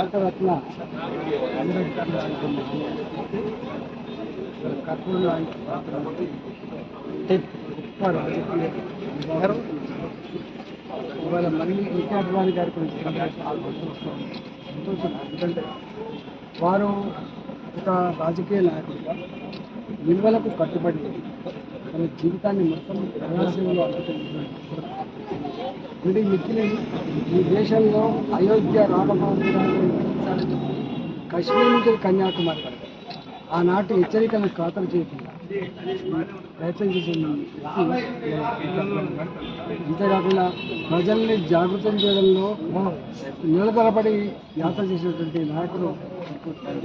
భారతరత్న అంబేద్కర్ లాంటి కర్పూర్ లాంటి గొప్ప రాజకీయ నివారణ ఇవాళ మళ్ళీ ఎన్టీ అద్వానీ గారి గురించి సంతోషం. ఎందుకంటే వారు ఒక రాజకీయ నాయకుడిగా విలువలకు కట్టుబడి తన జీవితాన్ని మొత్తం ప్రజాసేవలో అంటే మిక్కిలి ఈ దేశంలో అయోధ్య రామమందిరాన్ని కశ్మీర్ నుంచి కన్యాకుమారి వరకు ఆనాటి హెచ్చరికలను ఖాతరు చేయకుండా ప్రయత్నం చేసిన అంతేకాకుండా ప్రజల్ని జాగృతం చేయడంలో నిలదరపడి యాత్ర చేసినటువంటి నాయకుడు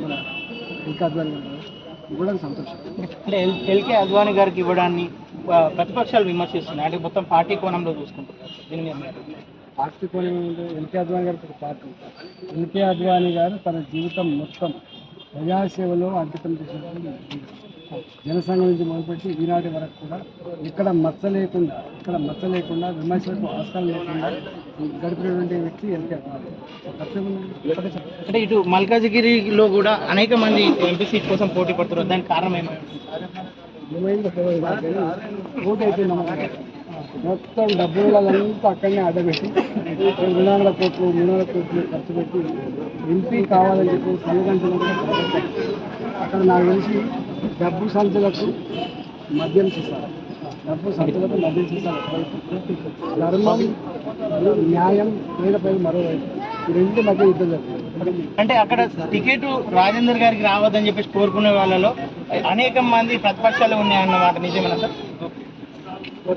మన ఎల్కే అద్వానీ గారు కూడా సంతోషం. అంటే ఎల్కే అద్వానీ గారికి ఇవ్వడాన్ని ప్రతిపక్షాలు విమర్శిస్తున్నాయి. అంటే మొత్తం పార్టీ కోణంలో చూసుకుంటున్నారు. దీని మీద పార్టీ కోణం ఎల్కే అద్వానీ గారికి ఒక పార్టీ. ఎల్కే అద్వానీ గారు తన జీవితం మొత్తం ప్రజాసేవలో అంకితం చేసినటువంటి జనసంఘం నుంచి మొదలుపెట్టి ఈనాటి వరకు కూడా ఇక్కడ మచ్చ లేకుండా విమర్శలకు ఆస్కారం లేకుండా గడిపినటువంటి వ్యక్తి ఎల్కే అద్వానీ. అంటే ఇటు మల్కాజిగిరిలో కూడా అనేక మంది ఎంపీ సీట్ కోసం పోటీ పడుతున్నారు. దానికి కారణం ఏమైందో ఓటు అయిపోయింది. మొత్తం డబ్బులంతా అక్కడనే అడ్డబెట్టి 200 కోట్లు 300 కోట్లు ఖర్చు పెట్టి ఎంపీ కావాలని చెప్పి సంఘటన అక్కడ నాకు తెలిసి డబ్బు సంచులకు మద్యం చేస్తారు. ధర్మం న్యాయం పేదపై మరోవైపు ఈ రెండు మధ్య యుద్ధం జరుగుతుంది. అంటే అక్కడ టికెట్ రాజేందర్ గారికి రావద్దని చెప్పేసి కోరుకునే వాళ్ళలో అనేక మంది ప్రతిపక్షాలు ఉన్నాయన్నమాట. నిజమేనా సార్?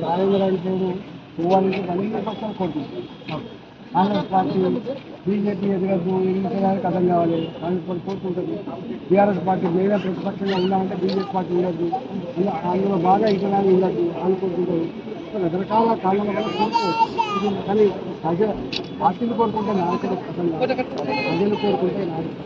రాజేంద్ర అంటే పోవాలంటే 100% కోరుకుంటారు. కాంగ్రెస్ పార్టీ బీజేపీ ఎదురద్దు ఎన్నికడానికి అర్థం కావాలి. కాంగ్రెస్ పార్టీ కోరుకుంటుంది. టీఆర్ఎస్ పార్టీ మేమే ప్రతిపక్షంగా ఉన్నామంటే బీజేపీ పార్టీ ఉండద్దు, అందులో బాగా ఇతరాలు ఉండద్దు అనుకుంటుంటారు. రకరకాల కారణాల వల్ల కోరుకోవచ్చు. కానీ పార్టీలు కోరుకుంటే నాయకులు అర్థం కాదు, ప్రజలు కోరుకుంటే నాయకులు.